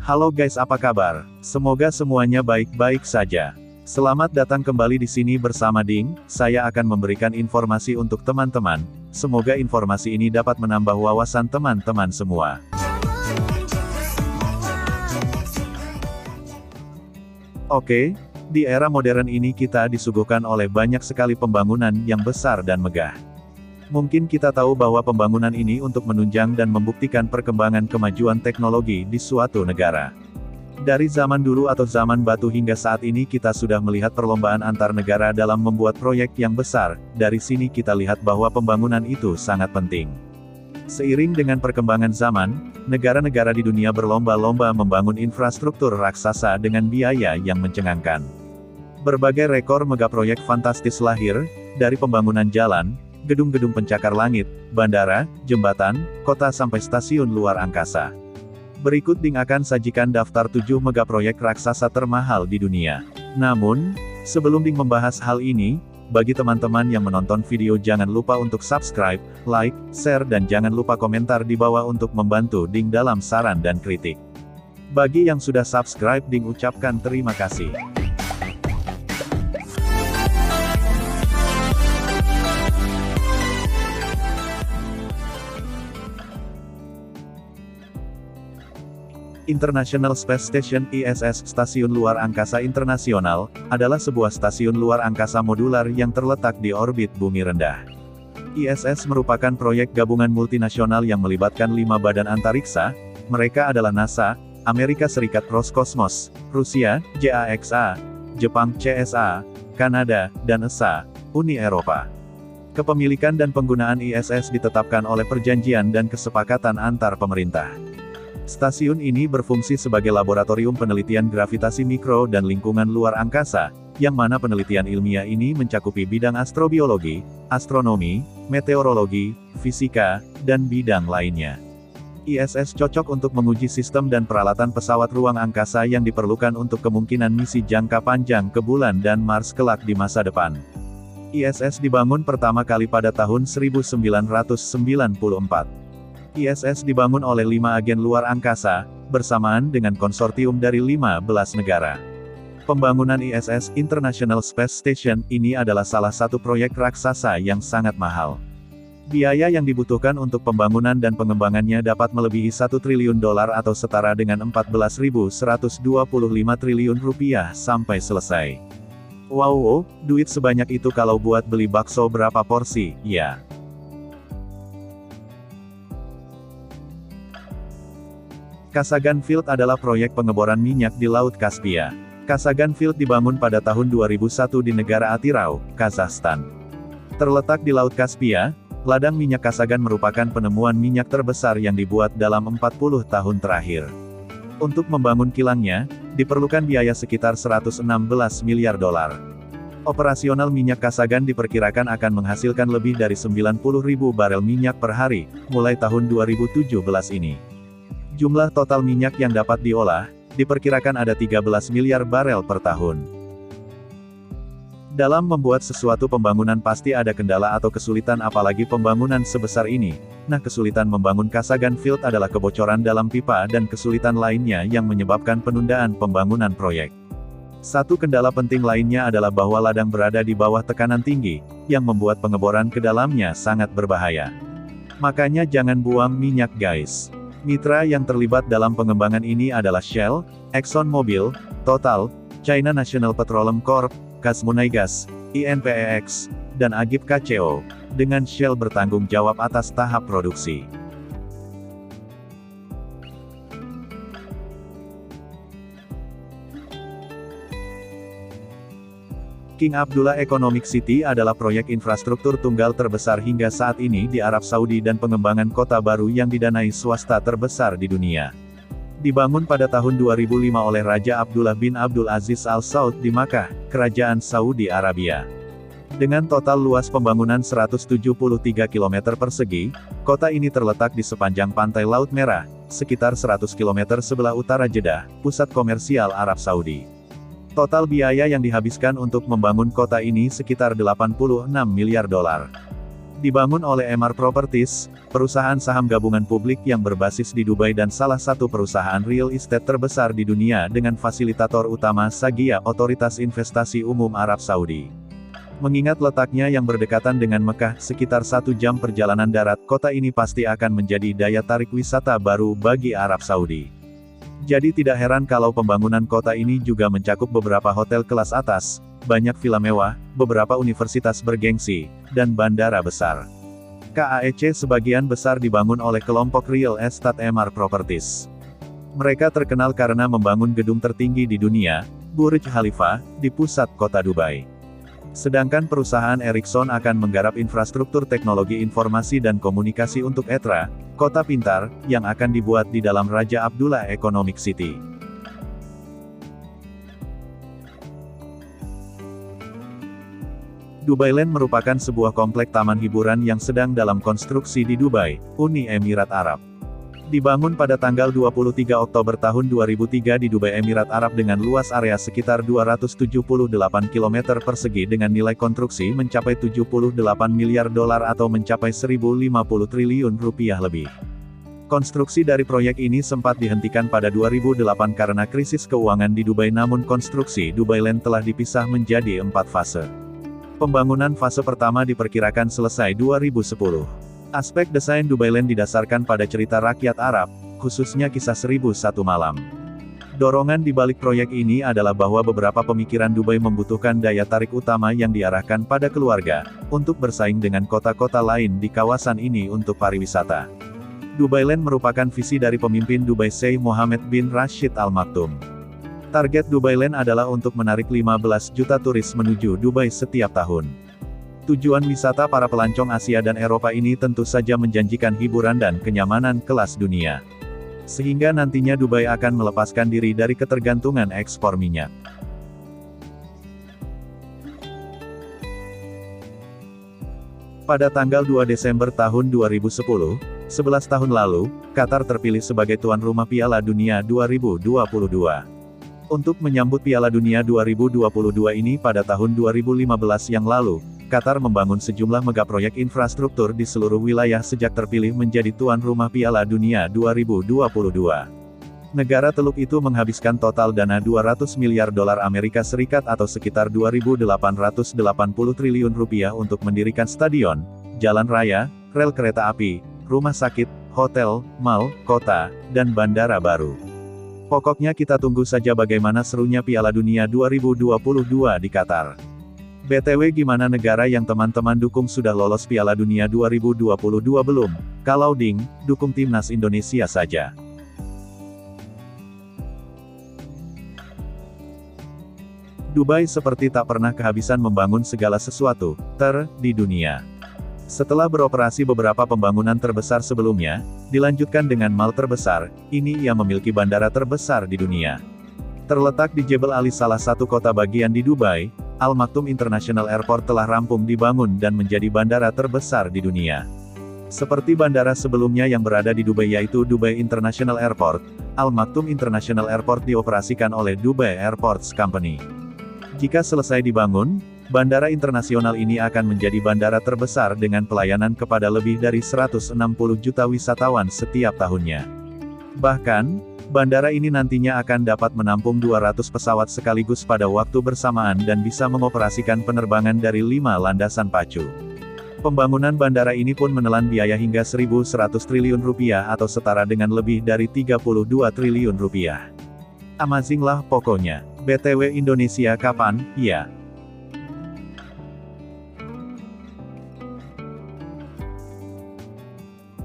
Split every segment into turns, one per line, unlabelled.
Halo guys, apa kabar? Semoga semuanya baik-baik saja. Selamat datang kembali di sini bersama Ding. Saya akan memberikan informasi untuk teman-teman. Semoga informasi ini dapat menambah wawasan teman-teman semua. Oke, di era modern ini kita disuguhkan oleh banyak sekali pembangunan yang besar dan megah. Mungkin kita tahu bahwa pembangunan ini untuk menunjang dan membuktikan perkembangan kemajuan teknologi di suatu negara. Dari zaman dulu atau zaman batu hingga saat ini kita sudah melihat perlombaan antar negara dalam membuat proyek yang besar. Dari sini kita lihat bahwa pembangunan itu sangat penting. Seiring dengan perkembangan zaman, negara-negara di dunia berlomba-lomba membangun infrastruktur raksasa dengan biaya yang mencengangkan. Berbagai rekor megaproyek fantastis lahir, dari pembangunan jalan, gedung-gedung pencakar langit, bandara, jembatan, kota sampai stasiun luar angkasa. Berikut Ding akan sajikan daftar 7 megaproyek raksasa termahal di dunia. Namun, sebelum Ding membahas hal ini, bagi teman-teman yang menonton video jangan lupa untuk subscribe, like, share dan jangan lupa komentar di bawah untuk membantu Ding dalam saran dan kritik. Bagi yang sudah subscribe Ding ucapkan terima kasih. International Space Station (ISS), Stasiun Luar Angkasa Internasional, adalah sebuah stasiun luar angkasa modular yang terletak di orbit bumi rendah. ISS merupakan proyek gabungan multinasional yang melibatkan 5 badan antariksa. Mereka adalah NASA, Amerika Serikat Roskosmos, Rusia, JAXA, Jepang CSA, Kanada, dan ESA, Uni Eropa. Kepemilikan dan penggunaan ISS ditetapkan oleh perjanjian dan kesepakatan antar pemerintah. Stasiun ini berfungsi sebagai laboratorium penelitian gravitasi mikro dan lingkungan luar angkasa, yang mana penelitian ilmiah ini mencakupi bidang astrobiologi, astronomi, meteorologi, fisika, dan bidang lainnya. ISS cocok untuk menguji sistem dan peralatan pesawat ruang angkasa yang diperlukan untuk kemungkinan misi jangka panjang ke bulan dan Mars kelak di masa depan. ISS dibangun pertama kali pada tahun 1994. ISS dibangun oleh 5 agen luar angkasa, bersamaan dengan konsortium dari 15 negara. Pembangunan ISS (International Space Station) ini adalah salah satu proyek raksasa yang sangat mahal. Biaya yang dibutuhkan untuk pembangunan dan pengembangannya dapat melebihi $1 triliun atau setara dengan 14.125 triliun rupiah sampai selesai. Wow, duit sebanyak itu kalau buat beli bakso berapa porsi, ya? Kashagan Field adalah proyek pengeboran minyak di Laut Kaspia. Kashagan Field dibangun pada tahun 2001 di negara Atirau, Kazakhstan. Terletak di Laut Kaspia, ladang minyak Kashagan merupakan penemuan minyak terbesar yang dibuat dalam 40 tahun terakhir. Untuk membangun kilangnya, diperlukan biaya sekitar $116 miliar. Operasional minyak Kashagan diperkirakan akan menghasilkan lebih dari 90.000 barel minyak per hari, mulai tahun 2017 ini. Jumlah total minyak yang dapat diolah, diperkirakan ada 13 miliar barel per tahun. Dalam membuat sesuatu pembangunan pasti ada kendala atau kesulitan apalagi pembangunan sebesar ini. Nah, kesulitan membangun Kashagan Field adalah kebocoran dalam pipa dan kesulitan lainnya yang menyebabkan penundaan pembangunan proyek. Satu kendala penting lainnya adalah bahwa ladang berada di bawah tekanan tinggi, yang membuat pengeboran ke dalamnya sangat berbahaya. Makanya jangan buang minyak guys. Mitra yang terlibat dalam pengembangan ini adalah Shell, ExxonMobil, Total, China National Petroleum Corp, Kasmunaigas, INPEX, dan Agip KCO, dengan Shell bertanggung jawab atas tahap produksi. King Abdullah Economic City adalah proyek infrastruktur tunggal terbesar hingga saat ini di Arab Saudi dan pengembangan kota baru yang didanai swasta terbesar di dunia. Dibangun pada tahun 2005 oleh Raja Abdullah bin Abdul Aziz Al Saud di Makkah, Kerajaan Saudi Arabia. Dengan total luas pembangunan 173 km persegi, kota ini terletak di sepanjang pantai Laut Merah, sekitar 100 km sebelah utara Jeddah, pusat komersial Arab Saudi. Total biaya yang dihabiskan untuk membangun kota ini sekitar $86 miliar. Dibangun oleh Emaar Properties, perusahaan saham gabungan publik yang berbasis di Dubai dan salah satu perusahaan real estate terbesar di dunia dengan fasilitator utama Sagia Otoritas Investasi Umum Arab Saudi. Mengingat letaknya yang berdekatan dengan Mekah, sekitar 1 jam perjalanan darat, kota ini pasti akan menjadi daya tarik wisata baru bagi Arab Saudi. Jadi tidak heran kalau pembangunan kota ini juga mencakup beberapa hotel kelas atas, banyak villa mewah, beberapa universitas bergengsi, dan bandara besar. KAEC sebagian besar dibangun oleh kelompok real estate Emaar Properties. Mereka terkenal karena membangun gedung tertinggi di dunia, Burj Khalifa, di pusat kota Dubai. Sedangkan perusahaan Ericsson akan menggarap infrastruktur teknologi informasi dan komunikasi untuk ETRA, kota pintar, yang akan dibuat di dalam Raja Abdullah Economic City. Dubailand merupakan sebuah komplek taman hiburan yang sedang dalam konstruksi di Dubai, Uni Emirat Arab. Dibangun pada tanggal 23 Oktober tahun 2003 di Dubai Emirat Arab dengan luas area sekitar 278 km persegi dengan nilai konstruksi mencapai 78 miliar dolar atau mencapai 1.050 triliun rupiah lebih. Konstruksi dari proyek ini sempat dihentikan pada 2008 karena krisis keuangan di Dubai, namun konstruksi Dubailand telah dipisah menjadi 4 fase. Pembangunan fase pertama diperkirakan selesai 2010. Aspek desain Dubailand didasarkan pada cerita rakyat Arab, khususnya kisah 1001 malam. Dorongan di balik proyek ini adalah bahwa beberapa pemikiran Dubai membutuhkan daya tarik utama yang diarahkan pada keluarga, untuk bersaing dengan kota-kota lain di kawasan ini untuk pariwisata. Dubailand merupakan visi dari pemimpin Dubai Sheikh Mohammed bin Rashid Al Maktoum. Target Dubailand adalah untuk menarik 15 juta turis menuju Dubai setiap tahun. Tujuan wisata para pelancong Asia dan Eropa ini tentu saja menjanjikan hiburan dan kenyamanan kelas dunia. Sehingga nantinya Dubai akan melepaskan diri dari ketergantungan ekspor minyak. Pada tanggal 2 Desember tahun 2010, 11 tahun lalu, Qatar terpilih sebagai tuan rumah Piala Dunia 2022. Untuk menyambut Piala Dunia 2022 ini pada tahun 2015 yang lalu, Qatar membangun sejumlah megaproyek infrastruktur di seluruh wilayah sejak terpilih menjadi tuan rumah Piala Dunia 2022. Negara Teluk itu menghabiskan total dana 200 miliar dolar Amerika Serikat atau sekitar 2.880 triliun rupiah untuk mendirikan stadion, jalan raya, rel kereta api, rumah sakit, hotel, mal, kota, dan bandara baru. Pokoknya kita tunggu saja bagaimana serunya Piala Dunia 2022 di Qatar. BTW gimana negara yang teman-teman dukung sudah lolos Piala Dunia 2022 belum? Kalau ding, dukung timnas Indonesia saja. Dubai seperti tak pernah kehabisan membangun segala sesuatu, di dunia. Setelah beroperasi beberapa pembangunan terbesar sebelumnya, dilanjutkan dengan mal terbesar, ini ia memiliki bandara terbesar di dunia. Terletak di Jebel Ali, salah satu kota bagian di Dubai, Al Maktoum International Airport telah rampung dibangun dan menjadi bandara terbesar di dunia. Seperti bandara sebelumnya yang berada di Dubai yaitu Dubai International Airport, Al Maktoum International Airport dioperasikan oleh Dubai Airports Company. Jika selesai dibangun, bandara internasional ini akan menjadi bandara terbesar dengan pelayanan kepada lebih dari 160 juta wisatawan setiap tahunnya. Bahkan, bandara ini nantinya akan dapat menampung 200 pesawat sekaligus pada waktu bersamaan dan bisa mengoperasikan penerbangan dari 5 landasan pacu. Pembangunan bandara ini pun menelan biaya hingga 1.100 triliun rupiah atau setara dengan lebih dari 32 triliun rupiah. Amazing lah pokoknya. BTW Indonesia kapan, ya?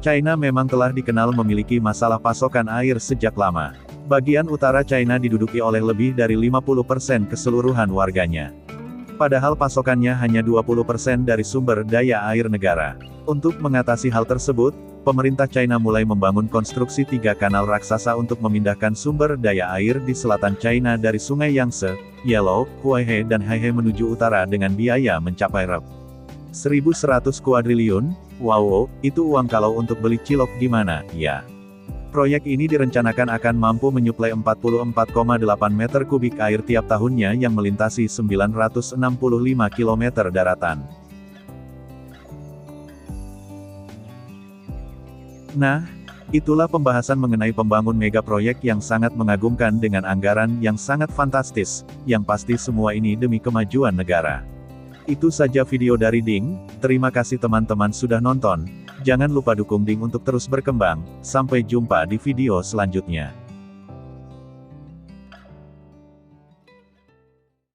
China memang telah dikenal memiliki masalah pasokan air sejak lama. Bagian utara China diduduki oleh lebih dari 50% keseluruhan warganya. Padahal pasokannya hanya 20% dari sumber daya air negara. Untuk mengatasi hal tersebut, pemerintah China mulai membangun konstruksi 3 kanal raksasa untuk memindahkan sumber daya air di selatan China dari Sungai Yangtze, Yellow, Huaihe dan Haihe menuju utara dengan biaya mencapai Rp. 1.100 kuadriliun, wow, itu uang kalau untuk beli cilok gimana, ya. Proyek ini direncanakan akan mampu menyuplai 44,8 meter kubik air tiap tahunnya yang melintasi 965 km daratan. Nah, itulah pembahasan mengenai pembangun mega proyek yang sangat mengagumkan dengan anggaran yang sangat fantastis, yang pasti semua ini demi kemajuan negara. Itu saja video dari Ding, terima kasih teman-teman sudah nonton, jangan lupa dukung Ding untuk terus berkembang, sampai jumpa di video selanjutnya.